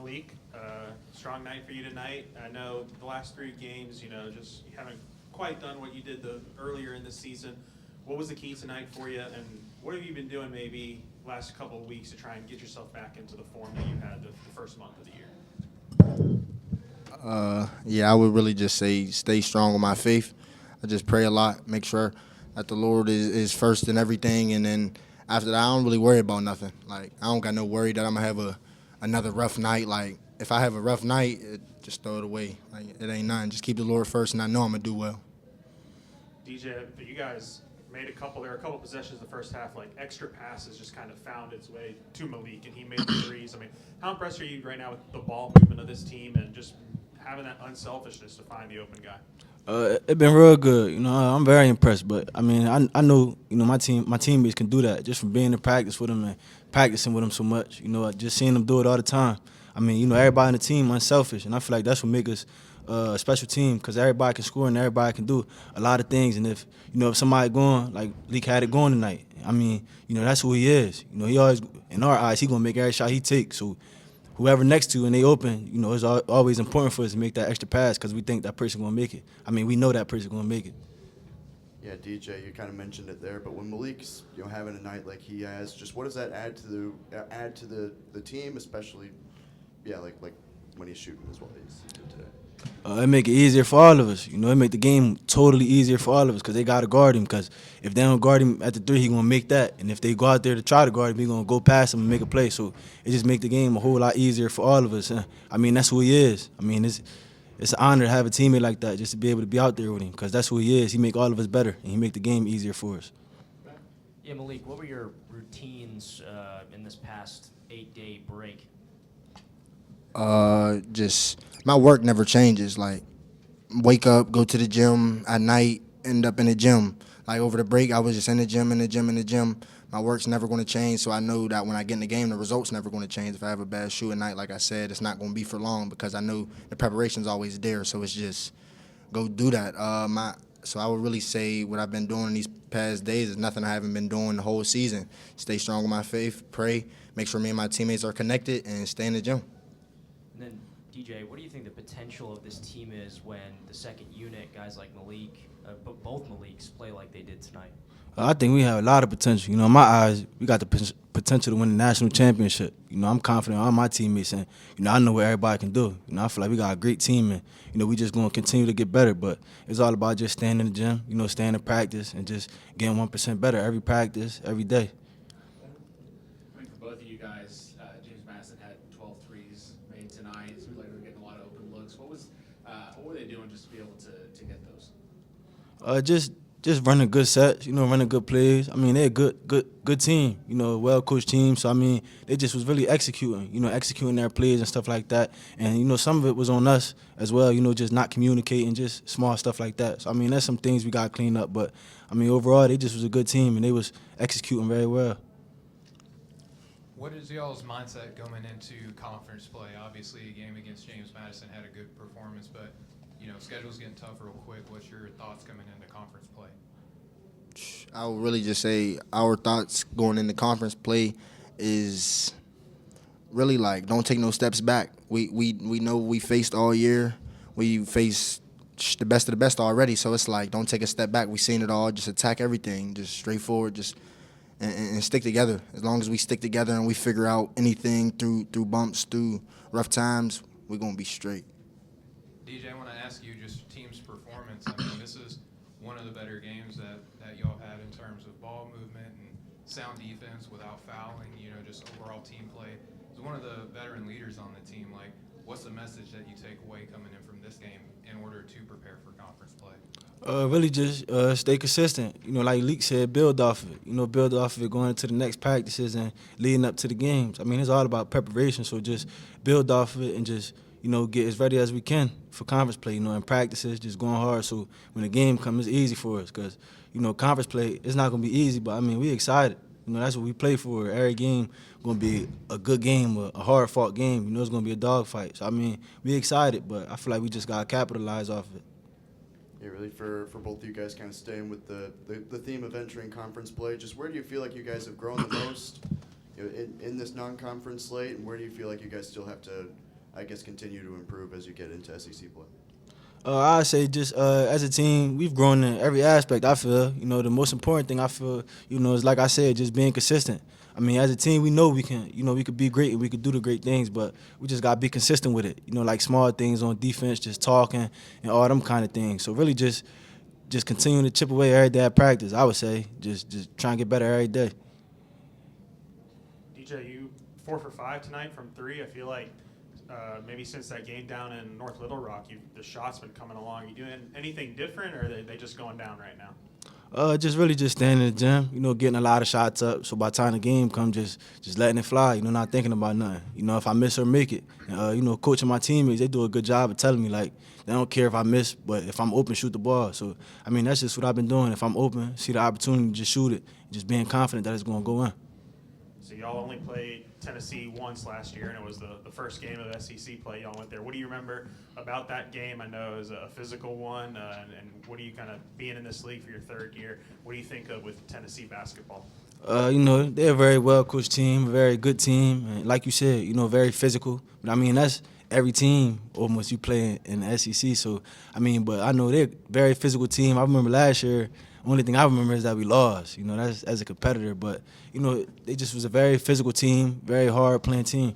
Meleek, strong night for you tonight. I know the last 3 games, just you haven't quite done what you did earlier in the season. What was the key tonight for you, and what have you been doing maybe last couple of weeks to try and get yourself back into the form that you had the first month of the year? Yeah, I would really just say stay strong with my faith. I just pray a lot, make sure that the Lord is first in everything, and then after that, I don't really worry about nothing. Like, I don't got no worry that I'm going to have another rough night. Like, if I have a rough night, just throw it away. Like, it ain't nothing. Just keep the Lord first, and I know I'm going to do well. DJ, you guys made there were a couple possessions the first half, like extra passes just kind of found its way to Meleek, and he made the threes. I mean, how impressed are you right now with the ball movement of this team and just having that unselfishness to find the open guy? It been real good. I'm very impressed. But I mean, I know my teammates can do that just from being in practice with them and practicing with them so much. Just seeing them do it all the time. I mean, everybody on the team unselfish, and I feel like that's what makes us a special team because everybody can score and everybody can do a lot of things. And if somebody going like Leak had it going tonight, I mean, that's who he is. He always in our eyes he gonna make every shot he takes. So whoever next to and they open, it's always important for us to make that extra pass because we think that person going to make it. I mean, we know that person going to make it. Yeah, DJ, you kind of mentioned it there, but when Meleek's having a night like he has, just what does that add to the team, especially like when he's shooting as well as he did today? It make it easier for all of us. It make the game totally easier for all of us because they got to guard him. Because if they don't guard him at the three, he gonna make that. And if they go out there to try to guard him, he gonna go past him and make a play. So it just make the game a whole lot easier for all of us. I mean, that's who he is. I mean, it's an honor to have a teammate like that, just to be able to be out there with him. Because that's who he is. He make all of us better, and he make the game easier for us. Yeah, Meleek, what were your routines in this past 8-day break? Just my work never changes. Like, wake up, go to the gym at night, end up in the gym. Like, over the break, I was just in the gym. My work's never going to change, so I know that when I get in the game, the results never going to change. If I have a bad shooting night, like I said, it's not going to be for long because I know the preparation's always there. So it's just go do that. So I would really say what I've been doing these past days is nothing I haven't been doing the whole season. Stay strong with my faith, pray, make sure me and my teammates are connected, and stay in the gym. And then, DJ, what do you think the potential of this team is when the second unit, guys like Meleek, both Meleeks, play like they did tonight? I think we have a lot of potential. In my eyes, we got the potential to win the national championship. I'm confident on my teammates, and I know what everybody can do. I feel like we got a great team, and we just gonna continue to get better. But it's all about just staying in the gym, staying in practice, and just getting 1% better every practice, every day. I mean, for both of you guys, James Madison had 12 threes made tonight. It seemed like they were getting a lot of open looks. What were they doing just to be able to get those? Just running good sets, running good plays. I mean, they're a good team, well-coached team. So, I mean, they just was really executing their plays and stuff like that. And, some of it was on us as well, just not communicating, just small stuff like that. So, I mean, there's some things we got to clean up. But, I mean, overall, they just was a good team, and they was executing very well. What is y'all's mindset going into conference play? Obviously, a game against James Madison had a good performance, but schedule's getting tough real quick. What's your thoughts coming into conference play? I would really just say our thoughts going into conference play is really like don't take no steps back. We know we faced all year. We faced the best of the best already, so it's like don't take a step back. We seen it all. Just attack everything. Just straightforward. And stick together. As long as we stick together and we figure out anything through bumps, through rough times, we're gonna be straight. DJ, I want to ask you just team's performance. I mean, this is one of the better games that y'all had in terms of ball movement and sound defense without fouling, just overall team play. It's one of the veteran leaders on the team. Like, what's the message that you take away coming in from this game in order to prepare for conference play? Really just stay consistent. Like Leak said, build off of it. Build off of it going into the next practices and leading up to the games. I mean, it's all about preparation, so just build off of it and just get as ready as we can for conference play, in practices, just going hard. So when the game comes, it's easy for us because, conference play, it's not going to be easy, but, I mean, we excited. That's what we play for. Every game going to be a good game, a hard-fought game. It's going to be a dogfight. So, I mean, we excited, but I feel like we just got to capitalize off of it. Yeah, really, for both of you guys kind of staying with the theme of entering conference play, just where do you feel like you guys have grown the most in this non-conference slate, and where do you feel like you guys still have to I guess, continue to improve as you get into SEC play? I say just as a team, we've grown in every aspect. I feel, the most important thing I feel, is like I said, just being consistent. I mean, as a team, we know we can, we could be great and we could do the great things, but we just gotta be consistent with it. Like small things on defense, just talking and all them kind of things. So really, just continuing to chip away every day at practice. I would say just trying to get better every day. DJ, you 4 for 5 tonight from 3. I feel like maybe since that game down in North Little Rock, the shots been coming along. You doing anything different, or are they just going down right now? Just really just staying in the gym, getting a lot of shots up. So by the time the game comes, just letting it fly, not thinking about nothing. If I miss or make it. Coaching my teammates, they do a good job of telling me, like, they don't care if I miss, but if I'm open, shoot the ball. So, I mean, that's just what I've been doing. If I'm open, see the opportunity, just shoot it, just being confident that it's going to go in. So y'all only played Tennessee once last year, and it was the first game of SEC play y'all went there. What do you remember about that game? I know it was a physical one, and what do you kind of, being in this league for your 3rd year, what do you think of with Tennessee basketball? They're a very well-coached team, a very good team, and like you said, very physical. But, I mean, that's every team almost you play in the SEC. So, I mean, but I know they're a very physical team. I remember last year, only thing I remember is that we lost, that's as a competitor. But, they just was a very physical team, very hard playing team.